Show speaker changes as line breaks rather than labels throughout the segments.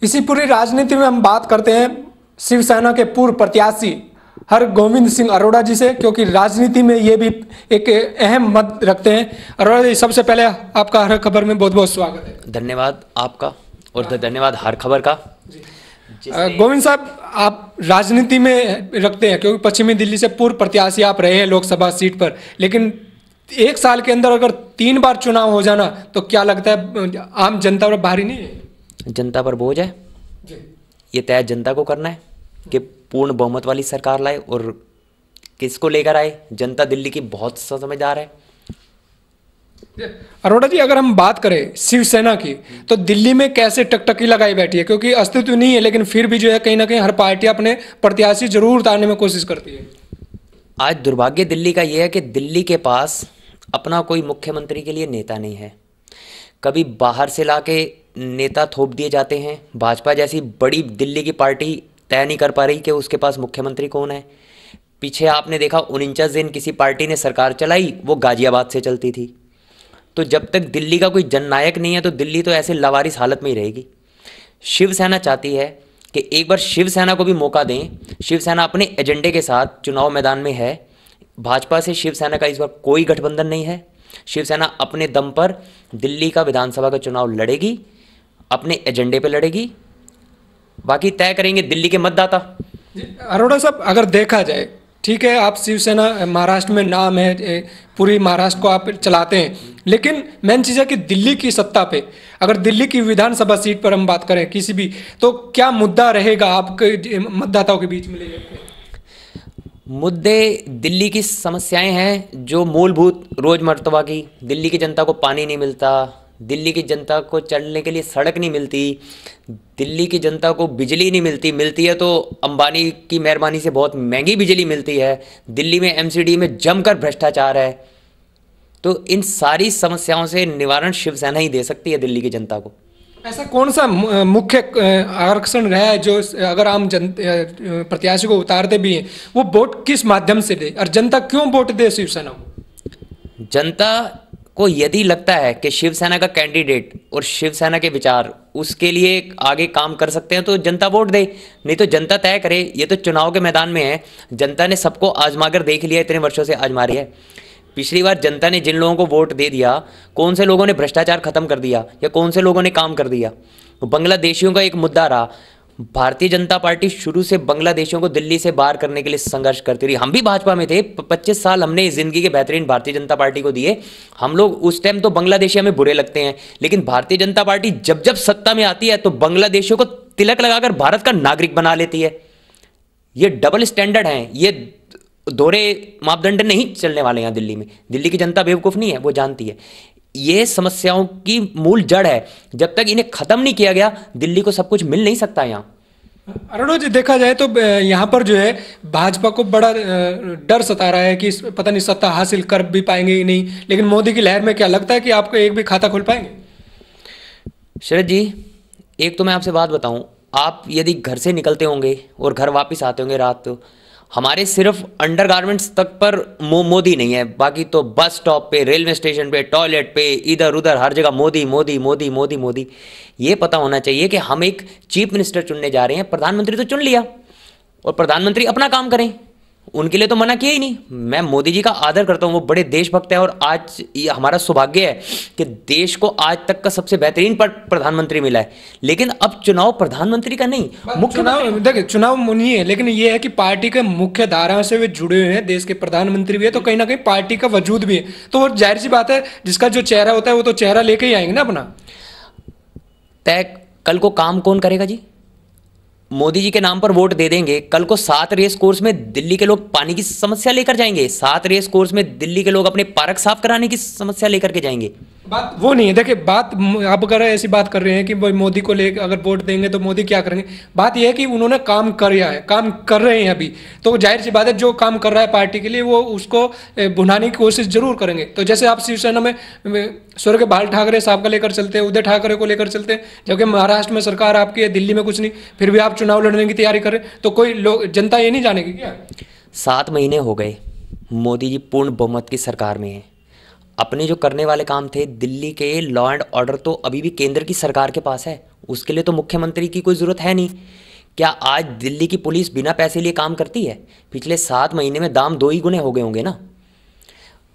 इसी पूरी राजनीति में हम बात करते हैं शिवसेना के पूर्व प्रत्याशी हरगोविंद सिंह अरोड़ा जी से, क्योंकि राजनीति में ये भी एक अहम मत रखते हैं। अरोड़ा जी, सबसे पहले आपका हर खबर में बहुत बहुत स्वागत है।
धन्यवाद आपका और धन्यवाद हर खबर का।
गोविंद साहब, आप राजनीति में रखते हैं क्योंकि पश्चिमी दिल्ली से पूर्व प्रत्याशी आप रहे हैं लोकसभा सीट पर, लेकिन एक साल के अंदर अगर 3 बार चुनाव हो जाना तो क्या लगता है आम जनता पर भारी नहीं है? जनता
पर बोझ है ये तय जनता को करना है कि पूर्ण बहुमत वाली सरकार लाए और किसको लेकर आए। जनता दिल्ली की बहुत समझदार है।
अरोड़ा जी, अगर हम बात करें शिवसेना की तो दिल्ली में कैसे टकटकी लगाई बैठी है, क्योंकि अस्तित्व नहीं है लेकिन फिर भी जो है कहीं ना कहीं हर पार्टी अपने प्रत्याशी जरूर उतारने में कोशिश करती है।
आज दुर्भाग्य दिल्ली का यह है कि दिल्ली के पास अपना कोई मुख्यमंत्री के लिए नेता नहीं है। कभी बाहर से लाके नेता थोप दिए जाते हैं। भाजपा जैसी बड़ी दिल्ली की पार्टी तय नहीं कर पा रही कि उसके पास मुख्यमंत्री कौन है। पीछे आपने देखा 49 दिन किसी पार्टी ने सरकार चलाई, वो गाजियाबाद से चलती थी। तो जब तक दिल्ली का कोई जननायक नहीं है तो दिल्ली तो ऐसे लावारिस हालत में ही रहेगी। शिवसेना चाहती है कि एक बार शिवसेना को भी मौका दें। शिवसेना अपने एजेंडे के साथ चुनाव मैदान में है। भाजपा से शिवसेना का इस बार कोई गठबंधन नहीं है। शिवसेना अपने दम पर दिल्ली का विधानसभा का चुनाव लड़ेगी, अपने एजेंडे पे लड़ेगी। बाकी तय करेंगे दिल्ली के मतदाता।
अरोड़ा साहब, अगर देखा जाए, ठीक है, आप शिवसेना महाराष्ट्र में नाम है, पूरी महाराष्ट्र को आप चलाते हैं, लेकिन मेन चीज़ है कि दिल्ली की सत्ता पे अगर दिल्ली की विधानसभा सीट पर हम बात करें किसी भी, तो क्या मुद्दा रहेगा आपके मतदाताओं के बीच में ले जाते हैं?
मुद्दे दिल्ली की समस्याएं हैं जो मूलभूत रोजमर्रा की। दिल्ली की जनता को पानी नहीं मिलता, दिल्ली की जनता को चलने के लिए सड़क नहीं मिलती, दिल्ली की जनता को बिजली नहीं मिलती, मिलती है तो अंबानी की मेहरबानी से बहुत महंगी बिजली मिलती है। दिल्ली में एमसीडी में जमकर भ्रष्टाचार है। तो इन सारी समस्याओं से निवारण शिवसेना ही दे सकती है दिल्ली की जनता को।
ऐसा कौन सा मुख्य आरक्षण रहा है जो अगर आम प्रत्याशी को उतारते भी हैं वो वोट किस माध्यम से दे, और जनता क्यों वोट दे शिवसेना को?
जनता को यदि लगता है कि शिवसेना का कैंडिडेट और शिवसेना के विचार उसके लिए आगे काम कर सकते हैं तो जनता वोट दे, नहीं तो जनता तय करे। ये तो चुनाव के मैदान में है। जनता ने सबको आजमा कर देख लिया, इतने वर्षों से आजमा रही है। पिछली बार जनता ने जिन लोगों को वोट दे दिया, कौन से लोगों ने भ्रष्टाचार खत्म कर दिया या कौन से लोगों ने काम कर दिया? बांग्लादेशियों का एक मुद्दा रहा। भारतीय जनता पार्टी शुरू से बांग्लादेशियों को दिल्ली से बाहर करने के लिए संघर्ष करती रही। हम भी भाजपा में थे, 25 साल हमने जिंदगी के बेहतरीन भारतीय जनता पार्टी को दिए। हम लोग उस टाइम तो बांग्लादेशी हमें बुरे लगते हैं, लेकिन भारतीय जनता पार्टी जब जब सत्ता में आती है तो बांग्लादेशियों को तिलक लगाकर भारत का नागरिक बना लेती है। ये डबल स्टैंडर्ड है, ये दोहरे मापदंड नहीं चलने वाले हैं दिल्ली में। दिल्ली की जनता बेवकूफ़ नहीं है, वो जानती है। ये समस्याओं की मूल जड़ है। जब तक इन्हें खत्म नहीं किया गया दिल्ली को सब कुछ मिल नहीं सकता। यहाँ
अरुण जी, देखा जाए तो यहाँ पर जो है भाजपा को बड़ा डर सता रहा है कि पता नहीं सत्ता हासिल कर भी पाएंगे ही नहीं, लेकिन मोदी की लहर में क्या लगता है कि आपको एक भी खाता खोल पाएंगे?
शरद जी, एक तो मैं आपसे बात बताऊं, आप यदि घर से निकलते होंगे और घर वापस आते होंगे रात, तो हमारे सिर्फ अंडरगारमेंट्स तक पर मोदी नहीं है, बाकी तो बस स्टॉप पे, रेलवे स्टेशन पे, टॉयलेट पे, इधर उधर हर जगह मोदी मोदी मोदी मोदी मोदी। ये पता होना चाहिए कि हम एक चीफ मिनिस्टर चुनने जा रहे हैं। प्रधानमंत्री तो चुन लिया और प्रधानमंत्री अपना काम करें, उनके लिए तो मना किया ही नहीं। मैं मोदी जी का आदर करता हूँ, वो बड़े देशभक्त हैं और आज ये हमारा सौभाग्य है कि देश को आज तक का सबसे बेहतरीन प्रधानमंत्री मिला है। लेकिन अब चुनाव प्रधानमंत्री का नहीं,
मुख्य देखिए चुनाव नहीं है, लेकिन ये है कि पार्टी के मुख्य धारा से वे जुड़े हुए हैं, देश के प्रधानमंत्री भी है, तो कहीं ना कहीं पार्टी का वजूद भी है। तो वो जाहिर सी बात है, जिसका जो चेहरा होता है वो तो चेहरा लेके ही आएंगे ना अपना।
तय कल को काम कौन करेगा जी? मोदी जी के नाम पर वोट दे देंगे, कल को 7 रेस कोर्स में दिल्ली के लोग पानी की समस्या लेकर जाएंगे। 7 रेस कोर्स में दिल्ली के लोग अपने पार्क साफ कराने की समस्या लेकर के जाएंगे।
बात वो नहीं है। देखिए, बात आप अगर ऐसी बात कर रहे हैं कि भाई मोदी को लेकर अगर वोट देंगे तो मोदी क्या करेंगे, बात यह है कि उन्होंने काम किया है, काम कर रहे हैं अभी, तो जाहिर सी बात है जो काम कर रहा है पार्टी के लिए वो उसको भुनाने की कोशिश जरूर करेंगे। तो जैसे आप शिवसेना में स्वर्गीय बाल ठाकरे साहब का लेकर चलते हैं, उद्धव ठाकरे को लेकर चलते हैं, जबकि महाराष्ट्र में सरकार आपकी है, दिल्ली में कुछ नहीं, फिर भी आप चुनाव लड़ने की तैयारी करें, तो कोई लोग जनता ये नहीं जानेगी क्या?
7 महीने हो गए मोदी जी पूर्ण बहुमत की सरकार में है। अपने जो करने वाले काम थे, दिल्ली के लॉ एंड ऑर्डर तो अभी भी केंद्र की सरकार के पास है, उसके लिए तो मुख्यमंत्री की कोई ज़रूरत है नहीं। क्या आज दिल्ली की पुलिस बिना पैसे लिए काम करती है? पिछले 7 महीने में दाम 2 ही गुने हो गए होंगे ना।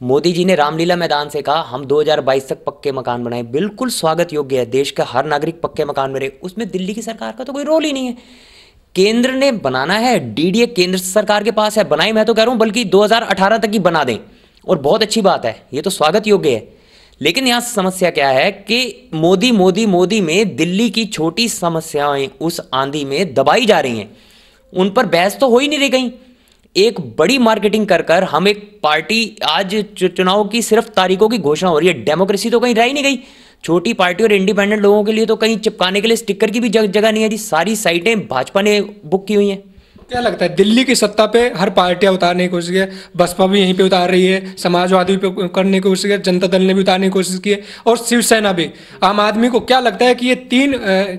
मोदी जी ने रामलीला मैदान से कहा हम 2022 तक पक्के मकान बनाए, बिल्कुल स्वागत योग्य है, देश का हर नागरिक पक्के मकान में रहे, उसमें दिल्ली की सरकार का तो कोई रोल ही नहीं है। केंद्र ने बनाना है, डीडीए केंद्र सरकार के पास है, बनाई मैं तो कह रहा हूं बल्कि 2018 तक ही बना दें, और बहुत अच्छी बात है, ये तो स्वागत योग्य है। लेकिन यहाँ समस्या क्या है कि मोदी मोदी मोदी में दिल्ली की छोटी समस्याएं उस आंधी में दबाई जा रही हैं, उन पर बहस तो हो ही नहीं रही। गई एक बड़ी मार्केटिंग कर कर हम एक पार्टी, आज चुनाव की सिर्फ तारीखों की घोषणा हो रही है, डेमोक्रेसी तो कहीं रह ही नहीं गई। छोटी पार्टी और इंडिपेंडेंट लोगों के लिए तो कहीं चिपकाने के लिए स्टिकर की भी जगह नहीं है जी। सारी साइटें भाजपा ने बुक की हुई हैं।
क्या लगता है, दिल्ली की सत्ता पे हर पार्टियां उतारने की कोशिश की है, बसपा भी यहीं पे उतार रही है, समाजवादी पे करने की कोशिश की है, जनता दल ने भी उतारने की कोशिश की है, और शिवसेना भी, आम आदमी को क्या लगता है कि ये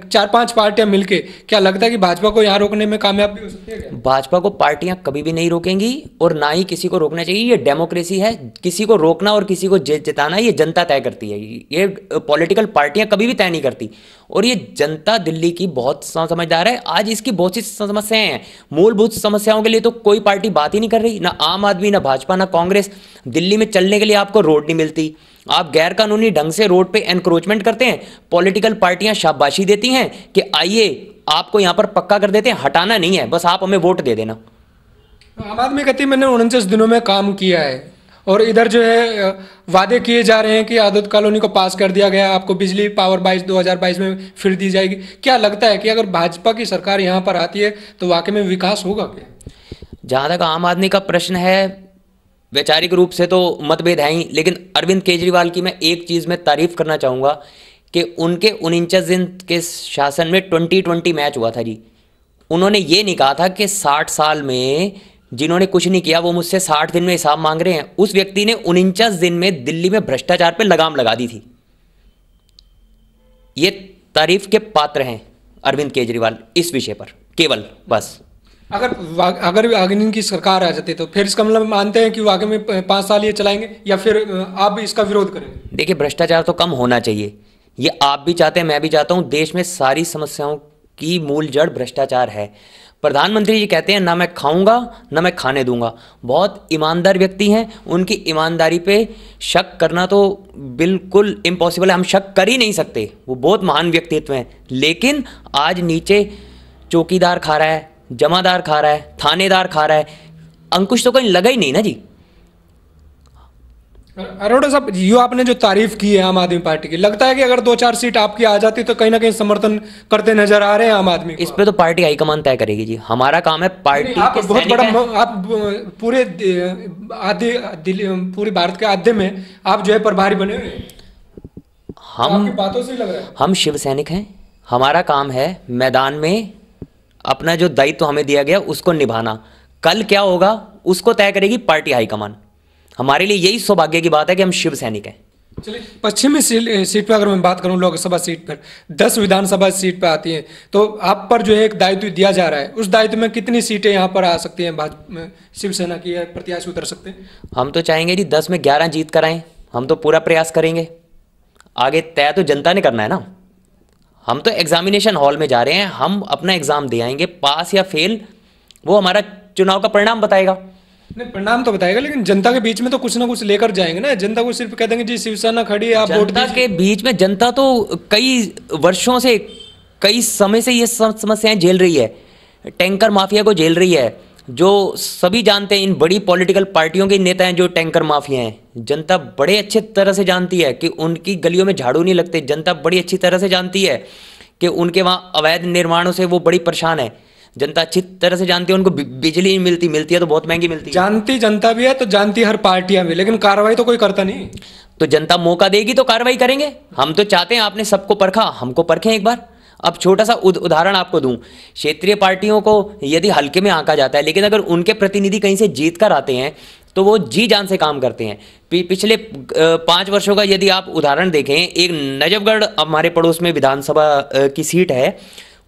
4-5 पार्टियां मिलके, क्या लगता है कि भाजपा को यहाँ रोकने में कामयाब भी हो सकती है क्या?
भाजपा को पार्टियां कभी भी नहीं रोकेंगी और ना ही किसी को रोकना चाहिए। ये डेमोक्रेसी है, किसी को रोकना और किसी को जिताना ये जनता तय करती है, ये पॉलिटिकल पार्टियां कभी भी तय नहीं करती। और ये जनता दिल्ली की बहुत समझदार है। आज इसकी बहुत सी समस्याएं हैं, मूलभूत समस्याओं के लिए तो कोई पार्टी बात ही नहीं कर रही, ना आम आदमी, ना भाजपा, ना कांग्रेस। दिल्ली में चलने के लिए आपको रोड नहीं मिलती, आप गैर कानूनी ढंग से रोड पे एनक्रोचमेंट करते हैं, पॉलिटिकल पार्टियां शाबाशी देती हैं कि आइए आपको यहां पर पक्का कर देते हैं, हटाना नहीं है, बस आप हमें वोट दे देना।
आम आदमी कहती है मैंने 49 दिनों में काम किया है, और इधर जो है वादे किए जा रहे हैं कि आदत कॉलोनी को पास कर दिया गया, आपको बिजली पावर 2022 में फिर दी जाएगी। क्या लगता है कि अगर भाजपा की सरकार यहाँ पर आती है तो वाकई में विकास होगा क्या?
जहाँ तक आम आदमी का प्रश्न है, वैचारिक रूप से तो मतभेद है ही, लेकिन अरविंद केजरीवाल की मैं एक चीज़ में तारीफ करना चाहूँगा कि उनके 49 दिन के शासन में 2020 मैच हुआ था जी। उन्होंने ये नहीं कहा था कि 60 साल में जिन्होंने कुछ नहीं किया वो मुझसे 60 दिन में हिसाब मांग रहे हैं। उस व्यक्ति ने 49 दिन में दिल्ली में भ्रष्टाचार पे लगाम लगा दी थी। ये तारीफ के पात्र हैं अरविंद केजरीवाल इस विषय पर, केवल बस।
अगर आगे इनकी सरकार आ जाती तो फिर इसका मतलब मानते हैं कि वाकई में 5 साल ये चलाएंगे, या फिर आप इसका विरोध करेंगे?
देखिए, भ्रष्टाचार तो कम होना चाहिए, ये आप भी चाहते हैं, मैं भी चाहता हूं। देश में सारी समस्याओं की मूल जड़ भ्रष्टाचार है। प्रधानमंत्री जी कहते हैं ना मैं खाऊंगा ना मैं खाने दूंगा। बहुत ईमानदार व्यक्ति हैं, उनकी ईमानदारी पे शक करना तो बिल्कुल इम्पॉसिबल है, हम शक कर ही नहीं सकते, वो बहुत महान व्यक्तित्व हैं। लेकिन आज नीचे चौकीदार खा रहा है, जमादार खा रहा है, थानेदार खा रहा है, अंकुश तो कहीं लगा ही नहीं ना जी।
अरोड़ा साहब, ये आपने जो तारीफ की है आम आदमी पार्टी की, लगता है कि अगर 2-4 सीट आपकी आ जाती तो कहीं ना कहीं समर्थन करते नजर आ रहे हैं आम आदमी को?
इस पे तो पार्टी हाईकमान तय करेगी जी, हमारा काम है पार्टी
आप
के
बहुत बड़ा,
सैनिक हैं।
आप पूरे पूरे भारत के आधे में आप जो है प्रभारी बने हुए हैं। आपकी बातों से लग रहा है
हम शिव सैनिक हैं, हमारा काम है मैदान में अपना जो दायित्व हमें दिया गया उसको निभाना। कल क्या होगा उसको तय करेगी पार्टी हाईकमान। हमारे लिए यही सौभाग्य की बात है कि हम शिव सैनिक हैं।
चलिए, पश्चिमी सीट पर अगर मैं बात करूं, लोकसभा सीट पर 10 विधानसभा सीट पर आती हैं, तो आप पर जो है एक दायित्व दिया जा रहा है, उस दायित्व में कितनी सीटें यहाँ पर आ सकती हैं, भाजपा शिवसेना की प्रत्याशी उतर सकते हैं?
हम तो चाहेंगे जी 10 में 11 जीत कर आएँ, हम तो पूरा प्रयास करेंगे। आगे तय तो जनता ने करना है ना। हम तो एग्जामिनेशन हॉल में जा रहे हैं, हम अपना एग्जाम दे आएंगे, पास या फेल वो हमारा चुनाव का परिणाम बताएगा।
नहीं, परिणाम तो बताएगा, लेकिन जनता के बीच में तो कुछ ना कुछ लेकर जाएंगे ना। जनता को सिर्फ कह देंगे जी शिवसेना खड़ी है, आप वोट दीजिए।
जनता के बीच में, जनता तो कई वर्षों से, कई समय से ये समस्याएं झेल रही है, टैंकर माफिया को झेल रही है, जो सभी जानते हैं। इन बड़ी पॉलिटिकल पार्टियों के नेता हैं जो टैंकर माफिया हैं, जनता बड़े अच्छे तरह से जानती है कि उनकी गलियों में झाड़ू नहीं लगते। जनता बड़ी अच्छी तरह से जानती है कि उनके वहाँ अवैध निर्माणों से वो बड़ी परेशान है। जनता अच्छी तरह से जानती है उनको बिजली मिलती है तो बहुत महंगी मिलती है।
जानती जनता भी है तो जानती हर पार्टियां भी, लेकिन कार्रवाई तो कोई करता नहीं।
तो जनता मौका देगी तो कार्रवाई करेंगे। हम तो चाहते हैं, आपने सबको परखा, हमको परखें एक बार। अब छोटा सा उदाहरण आपको दूं, क्षेत्रीय पार्टियों को यदि हल्के में आंका जाता है, लेकिन अगर उनके प्रतिनिधि कहीं से जीत कर आते हैं तो वो जी जान से काम करते हैं। पिछले 5 वर्षों का यदि आप उदाहरण देखें, एक नजफगढ़ हमारे पड़ोस में विधानसभा की सीट है,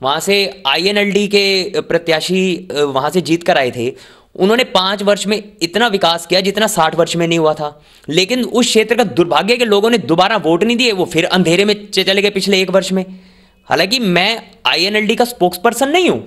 वहाँ से INLD के प्रत्याशी वहाँ से जीत कर आए थे। उन्होंने 5 वर्ष में इतना विकास किया जितना 60 वर्ष में नहीं हुआ था। लेकिन उस क्षेत्र का दुर्भाग्य के लोगों ने दोबारा वोट नहीं दिए, वो फिर अंधेरे में चले गए पिछले 1 वर्ष में। हालांकि मैं आईएनएलडी का स्पोक्स पर्सन नहीं हूं,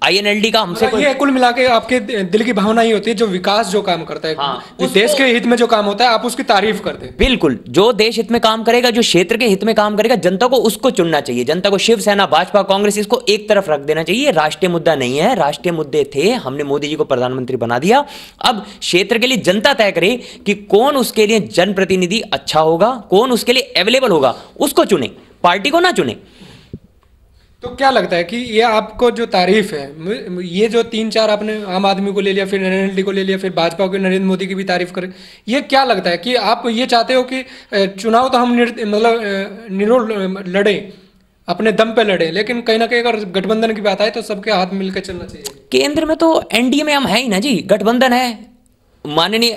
आईएनएलडी का हमसे
ये कुल मिला के आपके दिल की भावना ही होती है, जो विकास जो काम करता है,
हाँ,
देश के हित में जो काम होता है आप उसकी तारीफ करते हैं।
बिल्कुल, जो देश हित में काम करेगा, जो क्षेत्र के हित में काम करेगा, जनता को उसको चुनना चाहिए। जनता को शिवसेना, भाजपा, कांग्रेस इसको एक तरफ रख देना चाहिए। राष्ट्रीय मुद्दा नहीं है, राष्ट्रीय मुद्दे थे, हमने मोदी जी को प्रधानमंत्री बना दिया। अब क्षेत्र के लिए जनता तय करे कि कौन उसके लिए जनप्रतिनिधि अच्छा होगा, कौन उसके लिए अवेलेबल होगा, उसको चुने, पार्टी को ना चुने।
तो क्या लगता है कि ये आपको जो तारीफ है, ये जो 3-4 आपने आम आदमी को ले लिया, फिर एनएलडी को ले लिया, फिर भाजपा को, नरेंद्र मोदी की भी तारीफ करें, ये क्या लगता है कि आप ये चाहते हो कि चुनाव तो हम निरोल लड़े, अपने दम पे लड़े, लेकिन कहीं ना कहीं अगर गठबंधन की बात आए तो सबके हाथ मिलकर चलना चाहिए।
केंद्र में तो एनडीए में हम है ही ना जी, गठबंधन है। माननीय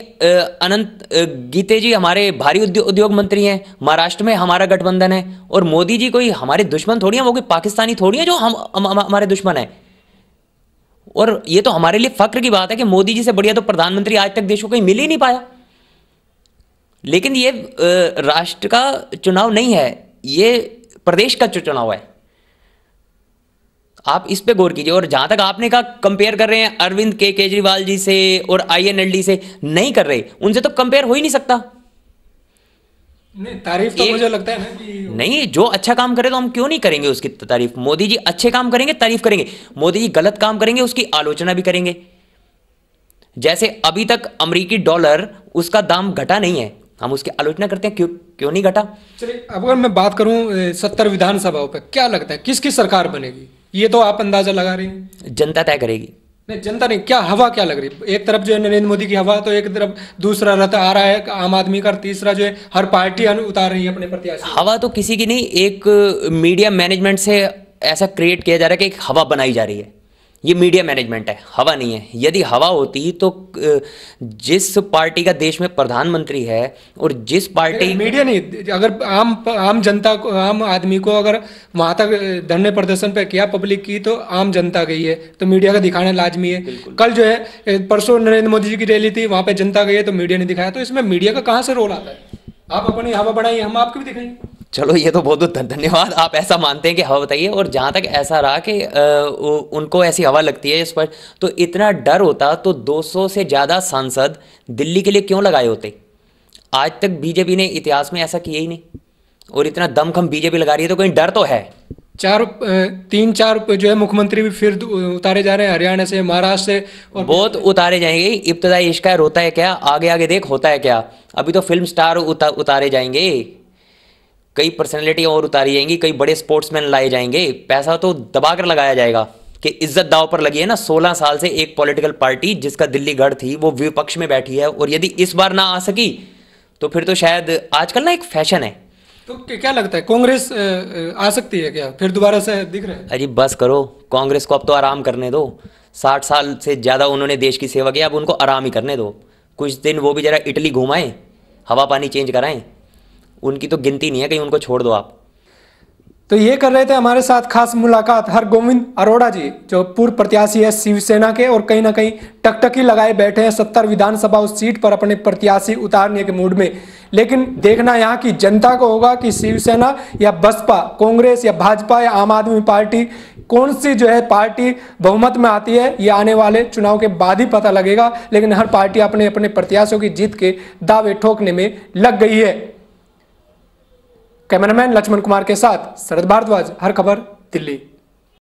अनंत गीते जी हमारे भारी उद्योग मंत्री हैं, महाराष्ट्र में हमारा गठबंधन है। और मोदी जी कोई हमारे दुश्मन थोड़ी है, वो कोई पाकिस्तानी थोड़ी है जो हमारे दुश्मन है। और ये तो हमारे लिए फक्र की बात है कि मोदी जी से बढ़िया तो प्रधानमंत्री आज तक देश को कहीं मिल ही नहीं पाया। लेकिन ये राष्ट्र का चुनाव नहीं है, ये प्रदेश का चुनाव है। आप इस पे गौर कीजिए। और जहां तक आपने कहा कंपेयर कर रहे हैं अरविंद केजरीवाल जी से और आईएनएलडी से, नहीं कर रहे, उनसे तो कंपेयर हो ही नहीं सकता।
नहीं, तारीफ तो मुझे लगता है ना कि
नहीं, जो अच्छा काम करे तो हम क्यों नहीं करेंगे उसकी तारीफ। मोदी जी अच्छे काम करेंगे, तारीफ करेंगे। मोदी जी गलत काम करेंगे, उसकी आलोचना भी करेंगे। जैसे अभी तक अमेरिकी डॉलर उसका दाम घटा नहीं है, हम उसकी आलोचना करते हैं, क्यों नहीं घटा।
चलिए, अब अगर मैं बात करूं 70 विधानसभाओं पे, क्या लगता है किसकी सरकार बनेगी? ये तो आप अंदाजा लगा रही हैं,
जनता तय करेगी।
नहीं, जनता नहीं, क्या हवा क्या लग रही है? एक तरफ जो है नरेंद्र मोदी की हवा, तो एक तरफ दूसरा रथ आ रहा है आम आदमी का, तीसरा जो है हर पार्टी उतार रही है अपने प्रत्याशी।
हवा तो किसी की नहीं, एक मीडिया मैनेजमेंट से ऐसा क्रिएट किया जा रहा है कि एक हवा बनाई जा रही है। ये मीडिया मैनेजमेंट है, हवा नहीं है। यदि हवा होती तो जिस पार्टी का देश में प्रधानमंत्री है और जिस पार्टी,
मीडिया नहीं, अगर आम जनता को, आम आदमी को अगर वहां तक धरने प्रदर्शन पे किया पब्लिक की, तो आम जनता गई है तो मीडिया का दिखाना लाजमी है। कल जो है परसों नरेंद्र मोदी जी की रैली थी, वहां पे जनता गई है तो मीडिया ने दिखाया। तो इसमें मीडिया का कहाँ से रोल आता है? आप अपनी हवा बढ़ाइए, हम आपको भी दिखाएंगे।
चलो, ये तो बहुत बहुत धन्यवाद, आप ऐसा मानते हैं कि हवा बताइए। और जहाँ तक ऐसा रहा कि उनको ऐसी हवा लगती है इस पर, तो इतना डर होता तो 200 से ज़्यादा सांसद दिल्ली के लिए क्यों लगाए होते? आज तक बीजेपी ने इतिहास में ऐसा किया ही नहीं। और इतना दमखम बीजेपी लगा रही है तो कहीं डर तो है।
3-4 जो है मुख्यमंत्री भी फिर उतारे जा रहे हैं, हरियाणा से, महाराष्ट्र से, और
बहुत उतारे जाएंगे। इब्तदाई इश्क है, रोता है क्या, आगे आगे देख होता है क्या। अभी तो फिल्म स्टार उतारे जाएंगे, कई पर्सनैलिटी और उतारी जाएंगी, कई बड़े स्पोर्ट्समैन लाए जाएंगे। पैसा तो दबा कर लगाया जाएगा कि इज्जत दाव पर लगी है ना। 16 साल से एक पॉलिटिकल पार्टी जिसका दिल्ली गढ़ थी वो विपक्ष में बैठी है, और यदि इस बार ना आ सकी तो फिर तो शायद आजकल ना एक फैशन है।
तो क्या लगता है, कांग्रेस आ सकती है क्या फिर दोबारा से? दिख रहा है
अजी बस करो, कांग्रेस को अब तो आराम करने दो। 60 साल से ज़्यादा उन्होंने देश की सेवा की, अब उनको आराम ही करने दो। कुछ दिन वो भी जरा इटली घुमाएं, हवा पानी चेंज कराएं। उनकी तो गिनती नहीं है, कहीं उनको छोड़ दो आप।
तो ये कर रहे थे हमारे साथ खास मुलाकात हरगोविंद अरोड़ा जी, जो पूर्व प्रत्याशी है शिवसेना के, और कहीं ना कहीं टकटकी लगाए बैठे हैं 70 विधानसभा उस सीट पर अपने प्रत्याशी उतारने के मूड में। लेकिन देखना यहाँ की जनता को होगा कि शिवसेना या बसपा, कांग्रेस या भाजपा या आम आदमी पार्टी, कौन सी जो है पार्टी बहुमत में आती है, ये आने वाले चुनाव के बाद ही पता लगेगा। लेकिन हर पार्टी अपने अपने प्रत्याशियों की जीत के दावे ठोकने में लग गई है। कैमरामैन लक्ष्मण कुमार के साथ शरद भारद्वाज, हर खबर दिल्ली।